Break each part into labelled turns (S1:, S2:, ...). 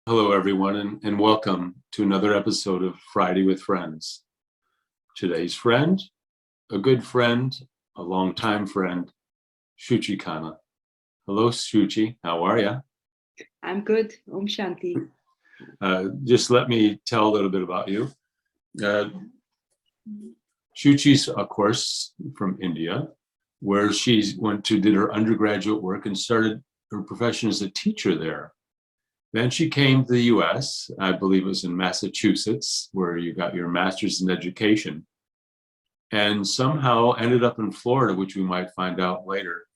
S1: Hello, everyone, and welcome to another episode of Friday with Friends. Today's friend, a good friend, a longtime friend, Shuchi Khanna. Hello, Shuchi. How are you?
S2: I'm good. Om Shanti.
S1: Just let me tell a little bit about you. Uh, Shuchi's, of course, from India, where she did her undergraduate work and started her profession as a teacher there. Then she came to the US, I believe it was in Massachusetts, where you got your master's in education, and somehow ended up in Florida, which we might find out later.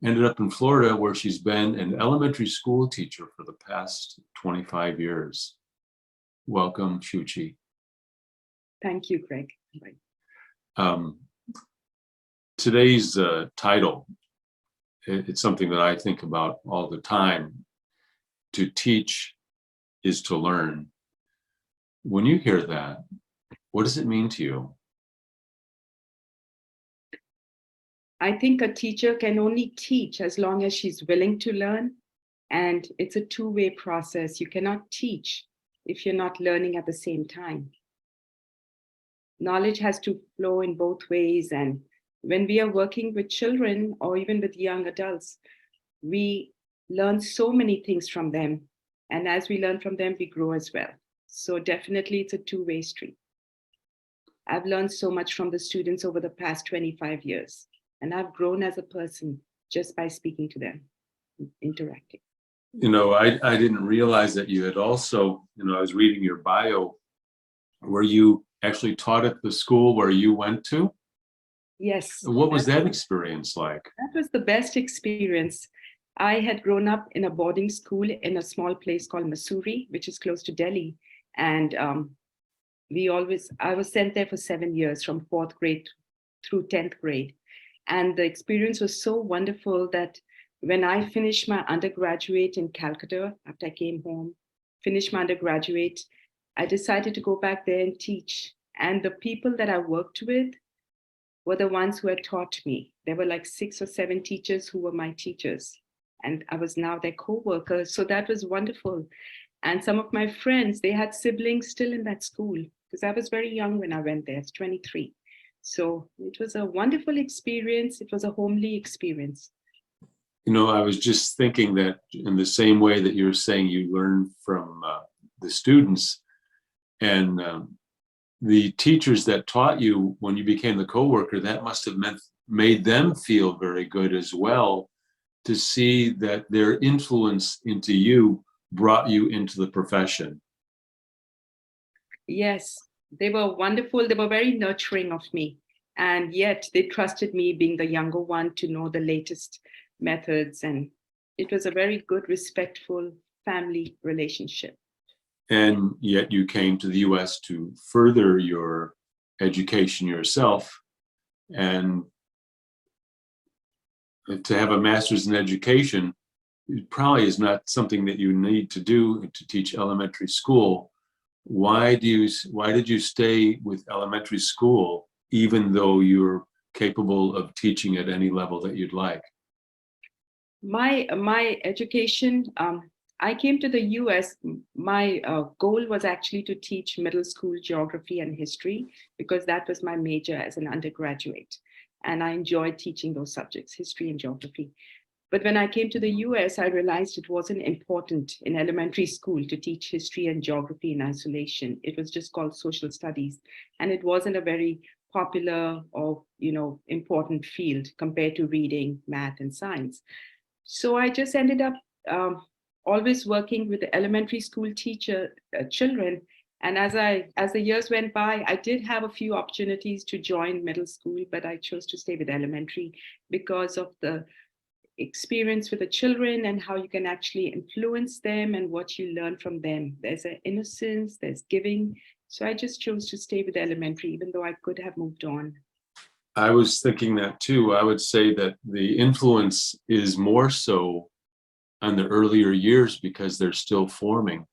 S1: Ended up in Florida, where she's been an elementary school teacher for the past 25 years. Welcome, Shuchi.
S2: Thank you, Greg.
S1: Um, today's title, it's something that I think about all the time. To teach is to learn. When you hear that, what does it mean to you?
S2: I think a teacher can only teach as long as she's willing to learn. And it's a two-way process. You cannot teach if you're not learning at the same time. Knowledge has to flow in both ways. And when we are working with children or even with young adults, we learn so many things from them. And as we learn from them, we grow as well. So definitely it's a two-way street. I've learned so much from the students over the past 25 years. And I've grown as a person just by speaking to them, interacting.
S1: You know, I didn't realize that you had also, I was reading your bio, where you actually taught at the school where you went to.
S2: Yes.
S1: What was that experience like?
S2: That was the best experience. I had grown up in a boarding school in a small place called Missouri, which is close to Delhi. And I was sent there for 7 years from fourth grade through 10th grade. And the experience was so wonderful that when I finished my undergraduate in Calcutta, after I came home, finished my undergraduate, I decided to go back there and teach. And the people that I worked with were the ones who had taught me. There were like 6 or 7 teachers who were my teachers. And I was now their co-workers. So that was wonderful. And some of my friends, they had siblings still in that school because I was very young when I went there. I was 23. So it was a wonderful experience. It was a homely experience.
S1: I was just thinking that in the same way that you're saying you learn from the students and the teachers that taught you when you became the co-worker, that must have made them feel very good as well, to see that their influence into you brought you into the profession.
S2: Yes, they were wonderful. They were very nurturing of me. And yet they trusted me, being the younger one, to know the latest methods. And it was a very good, respectful family relationship.
S1: And yet you came to the US to further your education yourself. And to have a master's in education, it probably is not something that you need to do to teach elementary school. Why did you stay with elementary school, even though you're capable of teaching at any level that you'd like?
S2: My education, I came to the US. My goal was actually to teach middle school geography and history because that was my major as an undergraduate. And I enjoyed teaching those subjects, history and geography. But when I came to the US, I realized it wasn't important in elementary school to teach history and geography in isolation. It was just called social studies. And it wasn't a very popular or, important field compared to reading, math, and science. So I just ended up always working with the elementary school teacher children. And as the years went by, I did have a few opportunities to join middle school, but I chose to stay with elementary because of the experience with the children and how you can actually influence them and what you learn from them. There's an innocence, there's giving. So I just chose to stay with elementary, even though I could have moved on.
S1: I was thinking that too. I would say that the influence is more so on the earlier years because they're still forming.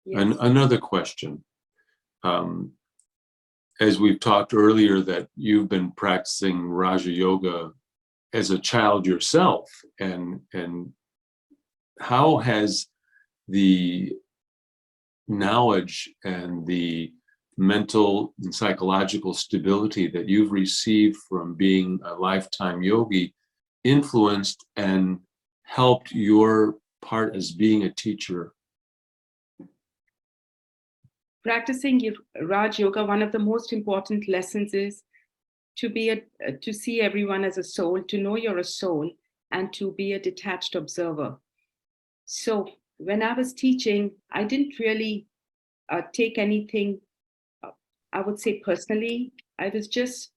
S2: Yes.
S1: And another question, as we've talked earlier, that you've been practicing Raja Yoga as a child yourself, and how has the knowledge and the mental and psychological stability that you've received from being a lifetime yogi influenced and helped your part as being a teacher?
S2: Practicing Raj Yoga, one of the most important lessons is to see everyone as a soul, to know you're a soul, and to be a detached observer. So when I was teaching, I didn't really take anything, I would say personally. I was just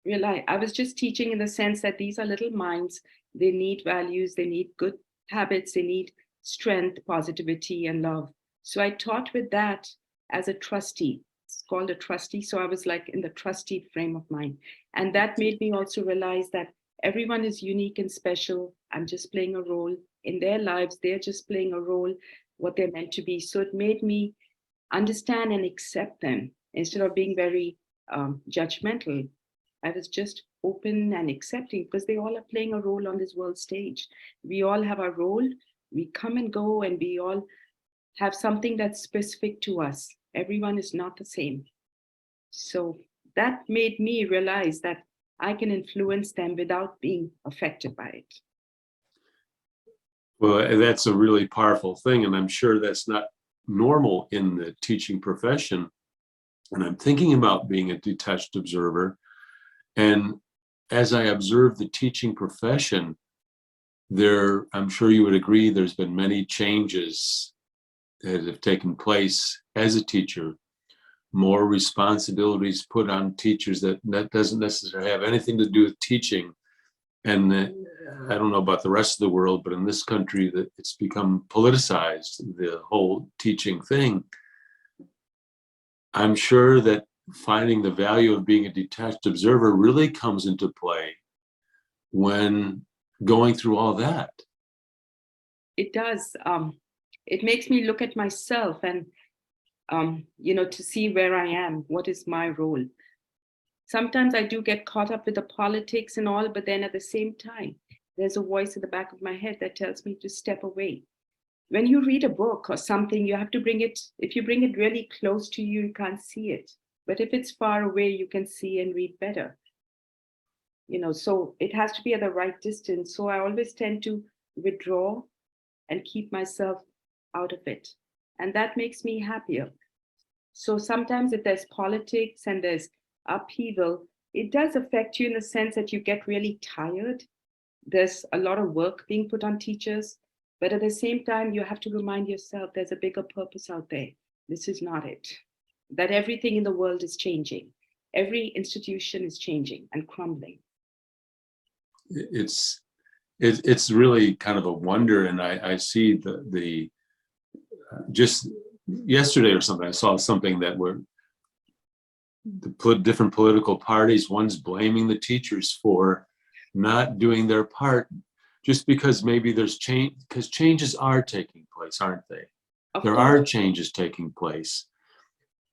S2: teaching in the sense that these are little minds. They need values, they need good habits, they need strength, positivity, and love. So I taught with that as a trustee. It's called a trustee. So I was like in the trustee frame of mind. And that made me also realize that everyone is unique and special. I'm just playing a role in their lives. They're just playing a role, what they're meant to be. So it made me understand and accept them instead of being very judgmental. I was just open and accepting because they all are playing a role on this world stage. We all have our role. We come and go, and we all have something that's specific to us. Everyone is not the same. So that made me realize that I can influence them without being affected by it.
S1: Well, that's a really powerful thing, and I'm sure that's not normal in the teaching profession. And I'm thinking about being a detached observer. And as I observe the teaching profession, I'm sure you would agree, there's been many changes that have taken place as a teacher, more responsibilities put on teachers that doesn't necessarily have anything to do with teaching. And I don't know about the rest of the world, but in this country, that it's become politicized, the whole teaching thing. I'm sure that finding the value of being a detached observer really comes into play when going through all that.
S2: It does. It makes me look at myself and, to see where I am, what is my role. Sometimes I do get caught up with the politics and all, but then at the same time, there's a voice in the back of my head that tells me to step away. When you read a book or something, you have to if you bring it really close to you, you can't see it. But if it's far away, you can see and read better. So it has to be at the right distance. So I always tend to withdraw and keep myself out of it. And that makes me happier. So sometimes if there's politics and there's upheaval, it does affect you in the sense that you get really tired. There's a lot of work being put on teachers, but at the same time, you have to remind yourself there's a bigger purpose out there. This is not it. That everything in the world is changing. Every institution is changing and crumbling.
S1: It's really kind of a wonder, and I see the just yesterday or something, I saw something that were different political parties, one's blaming the teachers for not doing their part just because maybe there's change, because changes are taking place, aren't they? There are changes taking place.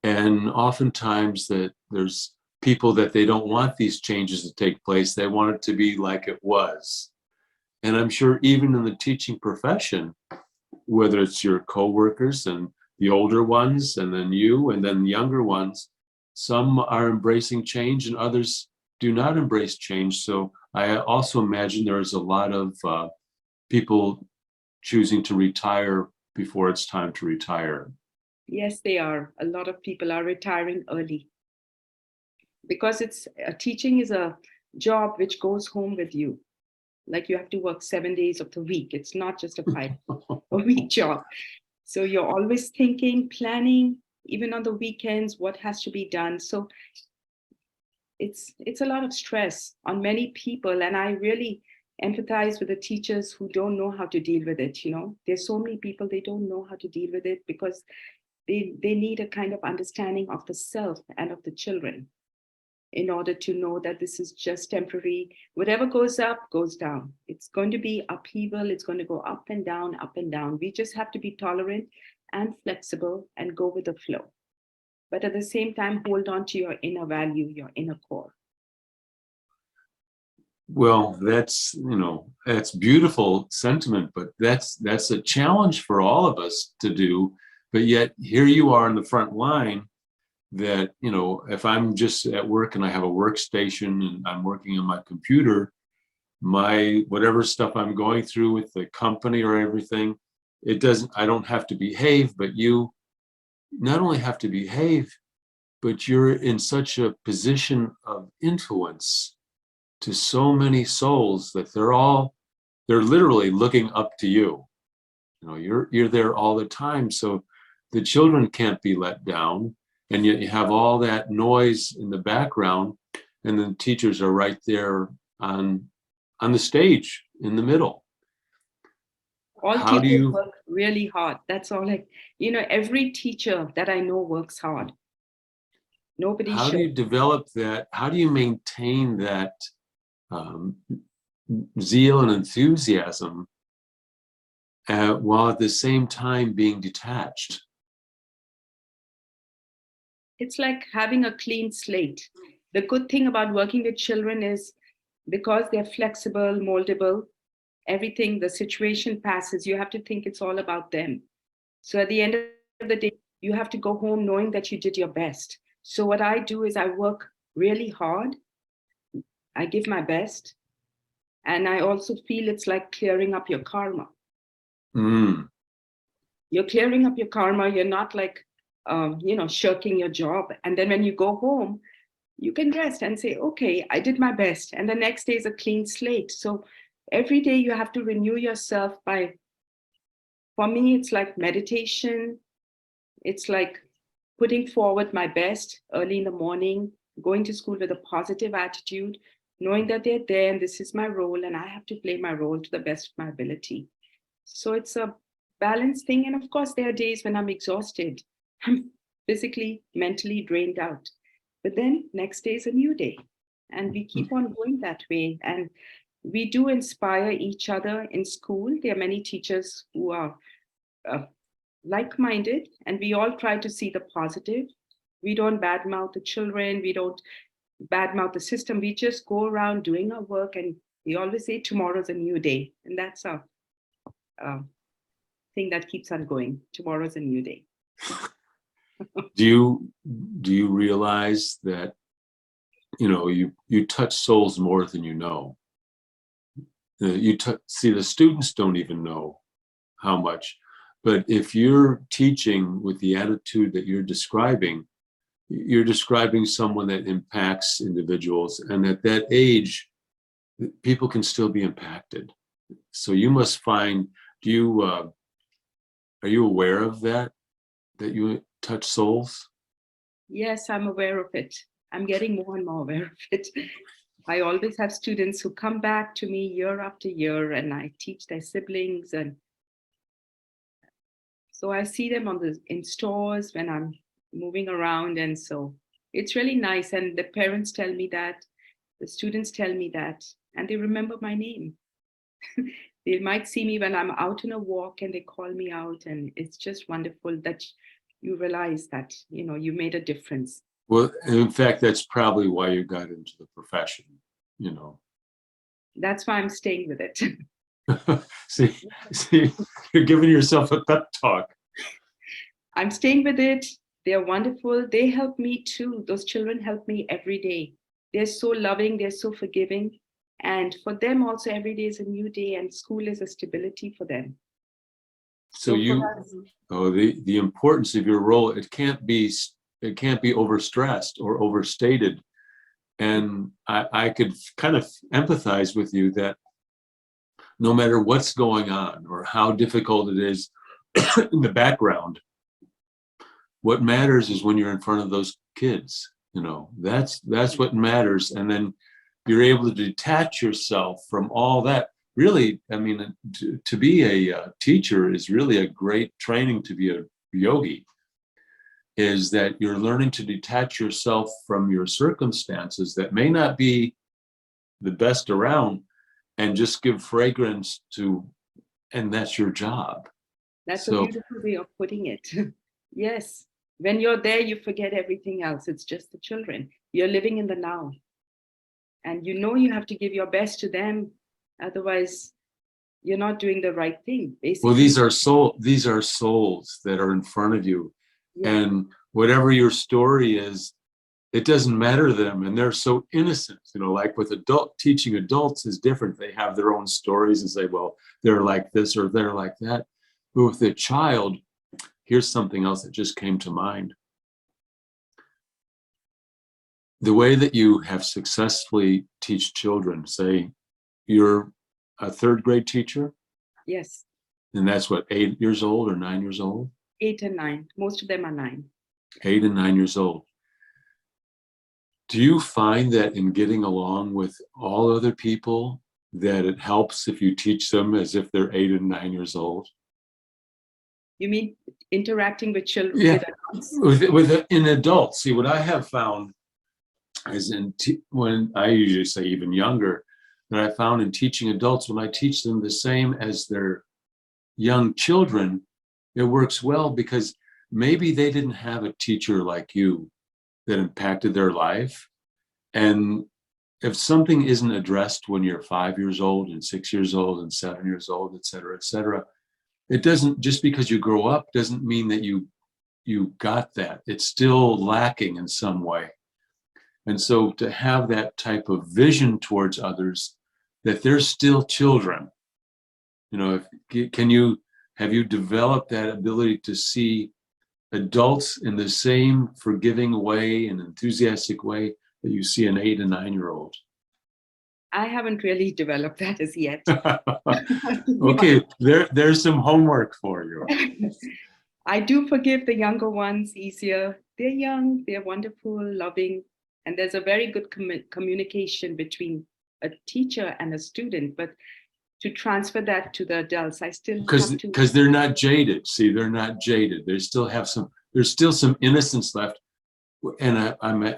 S1: And oftentimes there's people that they don't want these changes to take place. They want it to be like it was. And I'm sure even in the teaching profession, whether it's your coworkers and the older ones, and then you, and then the younger ones, some are embracing change and others do not embrace change. So I also imagine there's a lot of people choosing to retire before it's time to retire.
S2: Yes, they are. A lot of people are retiring early because teaching is a job which goes home with you. Like you have to work 7 days of the week. It's not just a 5-week job. So you're always thinking, planning, even on the weekends, what has to be done. So it's a lot of stress on many people. And I really empathize with the teachers who don't know how to deal with it. There's so many people, they don't know how to deal with it because they need a kind of understanding of the self and of the children in order to know that this is just temporary. Whatever goes up, goes down. It's going to be upheaval. It's going to go up and down, up and down. We just have to be tolerant and flexible and go with the flow. But at the same time, hold on to your inner value, your inner core.
S1: Well, that's beautiful sentiment, but that's a challenge for all of us to do, But yet here you are in the front line that, you know, if I'm just at work and I have a workstation and I'm working on my computer, my whatever stuff I'm going through with the company or everything, I don't have to behave, but you not only have to behave, but you're in such a position of influence to so many souls that they're literally looking up to you. You know, you're there all the time. So the children can't be let down. And yet you have all that noise in the background, and the teachers are right there on the stage in the middle.
S2: All
S1: How do
S2: teachers
S1: you
S2: work really hard. That's all. Like, you know, every teacher that I know works hard. Nobody
S1: how do
S2: should.
S1: you develop that? How do you maintain that um, zeal and enthusiasm while at the same time being detached?
S2: It's like having a clean slate. The good thing about working with children is because they're flexible, moldable, everything, the situation passes, you have to think it's all about them. So at the end of the day, you have to go home knowing that you did your best. So what I do is I work really hard, I give my best, and I also feel it's like clearing up your karma.
S1: Mm.
S2: You're clearing up your karma. You're not like, you know, shirking your job. And then when you go home, you can rest and say, okay, I did my best. And the next day is a clean slate. So every day you have to renew yourself by, for me, it's like meditation. It's like putting forward my best early in the morning, going to school with a positive attitude, knowing that they're there and this is my role and I have to play my role to the best of my ability. So it's a balanced thing. And of course, there are days when I'm exhausted. I'm physically, mentally drained out. But then next day is a new day. And we keep on going that way. And we do inspire each other in school. There are many teachers who are uh, like-minded, and we all try to see the positive. We don't badmouth the children. We don't badmouth the system. We just go around doing our work, and we always say tomorrow's a new day, and that's our uh, thing that keeps on going. Tomorrow's a new day.
S1: Do you realize that, you know, you touch souls more than you know? See, the students don't even know how much, but if you're teaching with the attitude that you're describing someone that impacts individuals, and at that age people can still be impacted. So you must find, do you are you aware of that you touch souls?
S2: Yes, I'm aware of it. I'm getting more and more aware of it. I always have students who come back to me year after year, and I teach their siblings, and so I see them in stores when I'm moving around, and so it's really nice. And the parents tell me that, the students tell me that, and they remember my name. They might see me when I'm out on a walk and they call me out, and it's just wonderful that you realize that, you know, you made a difference.
S1: Well, in fact, that's probably why you got into the profession, you know.
S2: That's why I'm staying with it.
S1: see, you're giving yourself a pep talk.
S2: I'm staying with it. They're wonderful. They help me too. Those children help me every day. They're so loving, they're so forgiving. And for them also, every day is a new day, and school is a stability for them.
S1: So
S2: So for
S1: you,
S2: us,
S1: oh, the importance of your role, it can't be overstressed or overstated. And I could kind of empathize with you that no matter what's going on or how difficult it is in the background, what matters is when you're in front of those kids. You know, that's what matters. And then you're able to detach yourself from all that. Really, I mean, to be a teacher is really a great training to be a yogi, is that you're learning to detach yourself from your circumstances that may not be the best around, and just give fragrance to, and that's your job.
S2: that's a
S1: So,
S2: beautiful way of putting it. Yes. When you're there, you forget everything else. It's just the children. You're living in the now. And you know you have to give your best to them. Otherwise, you're not doing the right thing. Basically,
S1: Well, these are souls that are in front of you.
S2: yeah,
S1: And whatever your story is, it doesn't matter to them. And they're so innocent, like with teaching adults is different. They have their own stories and say, well, they're like this or they're like that. But with a child, here's something else that just came to mind. The way that you have successfully teach children, say you're a third grade teacher,
S2: yes,
S1: and that's what, 8 years old or 9 years old?
S2: 8 and 9. Most of them are 9.
S1: 8 and 9 years old. Do you find that in getting along with all other people, that it helps if you teach them as if they're 8 and 9 years old?
S2: You mean interacting with children,
S1: Yeah,
S2: with adults?
S1: in adults. See, what I have found is when I usually say even younger, that I found in teaching adults, when I teach them the same as their young children, it works well because maybe they didn't have a teacher like you that impacted their life. And if something isn't addressed when you're 5 years old and 6 years old and 7 years old, et cetera, it doesn't, just because you grow up doesn't mean that you got that. It's still lacking in some way. And so to have that type of vision towards others, that they're still children, have you developed that ability to see adults in the same forgiving way and enthusiastic way that you see an 8 and 9 year old?
S2: I haven't really developed that as yet.
S1: Okay, there's some homework for you.
S2: I do forgive the younger ones easier. They're young, they're wonderful, loving, and there's a very good communication between a teacher and a student. But to transfer that to the adults, I still have to.
S1: Because they're not jaded. See, they're not jaded. There's still some innocence left. And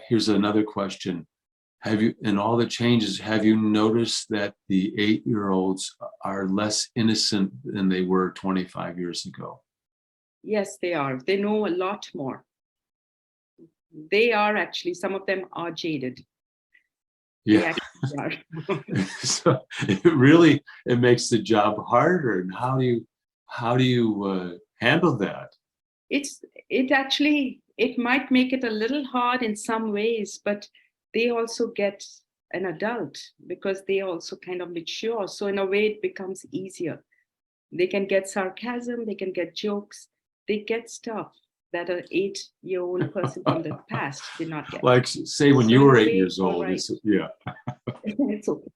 S1: here's another question. In all the changes, have you noticed that the 8-year-olds are less innocent than they were 25 years ago?
S2: Yes, they are. They know a lot more. They are actually, some of them are jaded.
S1: Yeah.
S2: They actually are.
S1: So it makes the job harder. And how do you handle that?
S2: It might make it a little hard in some ways, but they also get an adult because they also kind of mature. So in a way, it becomes easier. They can get sarcasm, they can get jokes, they get stuff that an 8-year-old person from the past did not get.
S1: Like, say, when you were 8 years old,
S2: right.
S1: Yeah.
S2: It's okay.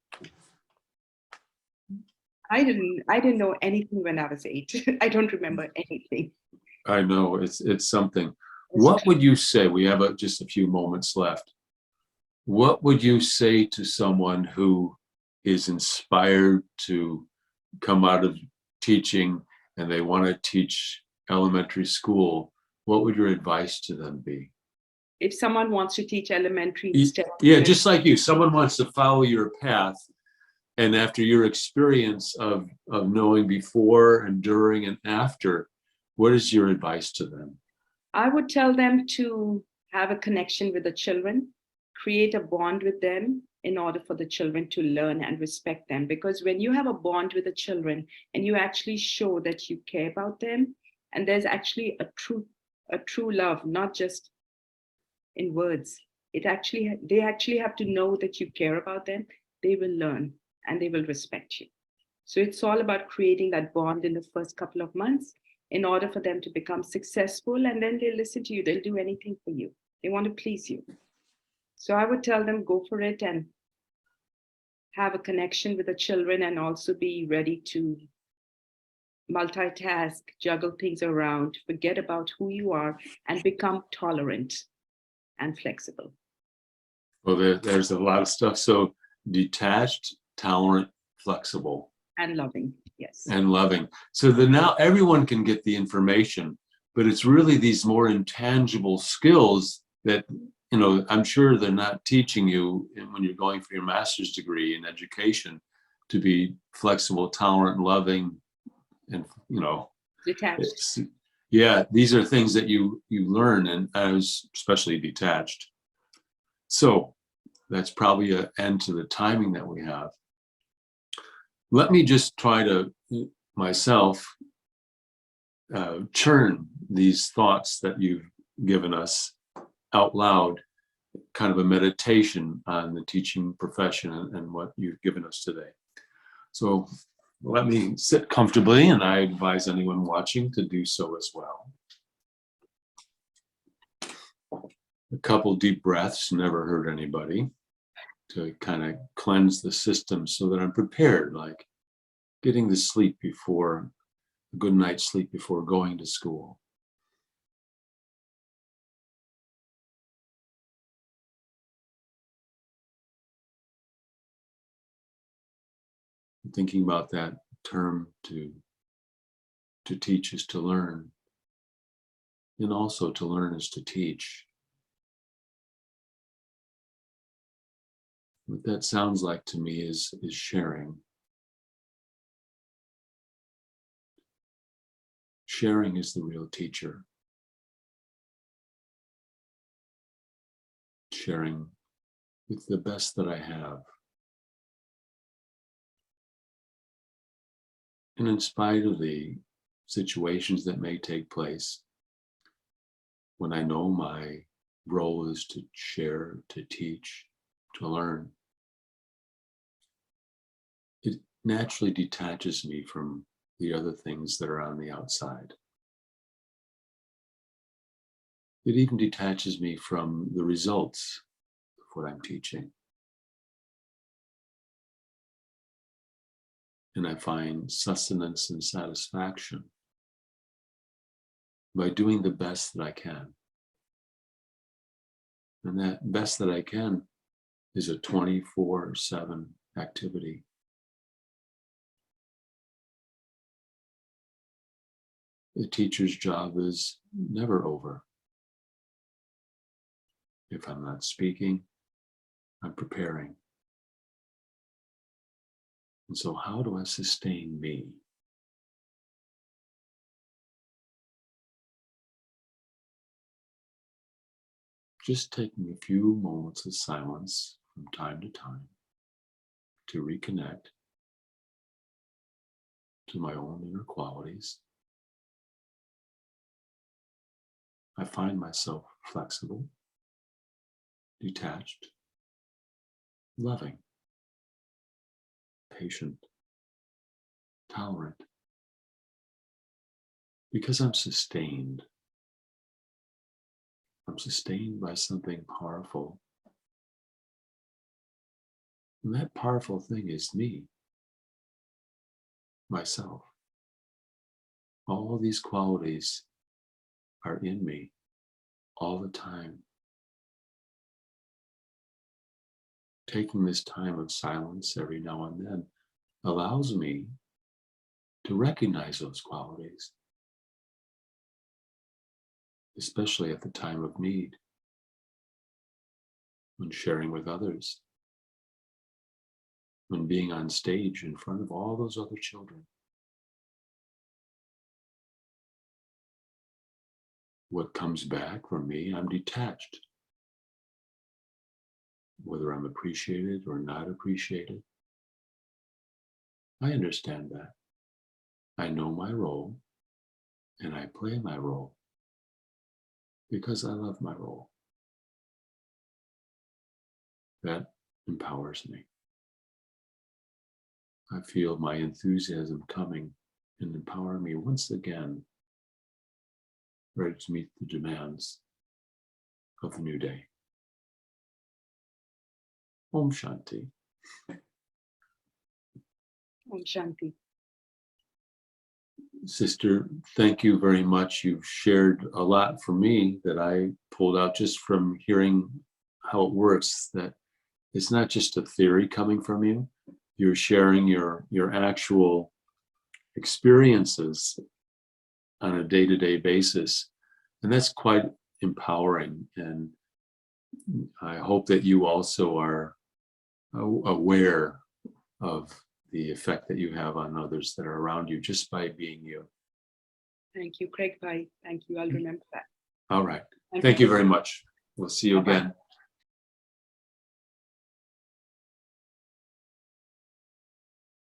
S2: I didn't know anything when I was 8. I don't remember anything.
S1: I know, it's something. What would you say? We have just a few moments left. What would you say to someone who is inspired to come out of teaching and they want to teach elementary school? What would your advice to them be?
S2: If someone wants to teach elementary instead of
S1: just like you, someone wants to follow your path, and after your experience of knowing before and during and after, what is your advice to them?
S2: I would tell them to have a connection with the children, create a bond with them in order for the children to learn and respect them. Because when you have a bond with the children and you actually show that you care about them, and there's actually a true love, not just in words. They actually have to know that you care about them. They will learn and they will respect you. So it's all about creating that bond in the first couple of months in order for them to become successful, and then they'll listen to you. They'll do anything for you. They want to please you. So I would tell them, go for it and have a connection with the children, and also be ready to multitask, juggle things around, forget about who you are, and become tolerant and flexible.
S1: Well, there's a lot of stuff. So detached, tolerant, flexible.
S2: And loving, yes.
S1: And loving. So that now everyone can get the information, but it's really these more intangible skills that, I'm sure they're not teaching you when you're going for your master's degree in education to be flexible, tolerant, loving, and,
S2: detached.
S1: Yeah, these are things that you learn, and I was especially detached. So that's probably an end to the timing that we have. Let me just try to myself churn these thoughts that you've given us out loud, kind of a meditation on the teaching profession and what you've given us today. So let me sit comfortably, and I advise anyone watching to do so as well. A couple deep breaths never hurt anybody, to kind of cleanse the system so that I'm prepared, like getting the sleep before, a good night's sleep before going to school. Thinking about that term, to teach is to learn, and also to learn is to teach. What that sounds like to me is sharing. Sharing is the real teacher. Sharing with the best that I have. And in spite of the situations that may take place, when I know my role is to share, to teach, to learn, it naturally detaches me from the other things that are on the outside. It even detaches me from the results of what I'm teaching. And I find sustenance and satisfaction by doing the best that I can. And that best that I can is a 24/7 activity. The teacher's job is never over. If I'm not speaking, I'm preparing. And so how do I sustain me? Just taking a few moments of silence from time to time to reconnect to my own inner qualities. I find myself flexible, detached, loving, patient, tolerant, because I'm sustained. I'm sustained by something powerful. And that powerful thing is me, myself. All these qualities are in me all the time. Taking this time of silence every now and then allows me to recognize those qualities, especially at the time of need, when sharing with others, when being on stage in front of all those other children. What comes back from me, I'm detached. Whether I'm appreciated or not appreciated, I understand that. I know my role, and I play my role because I love my role. That empowers me. I feel my enthusiasm coming and empowering me once again, ready to meet the demands of the new day. Om Shanti.
S2: Om Shanti.
S1: Sister, thank you very much. You've shared a lot for me that I pulled out just from hearing how it works, that it's not just a theory coming from you. You're sharing your actual experiences on a day-to-day basis. And that's quite empowering. And I hope that you also are aware of the effect that you have on others that are around you just by being you.
S2: Thank you, Craig Bhai. Thank you. I'll remember that.
S1: All right. Thank you very much. We'll see you
S2: Bye-bye.
S1: again.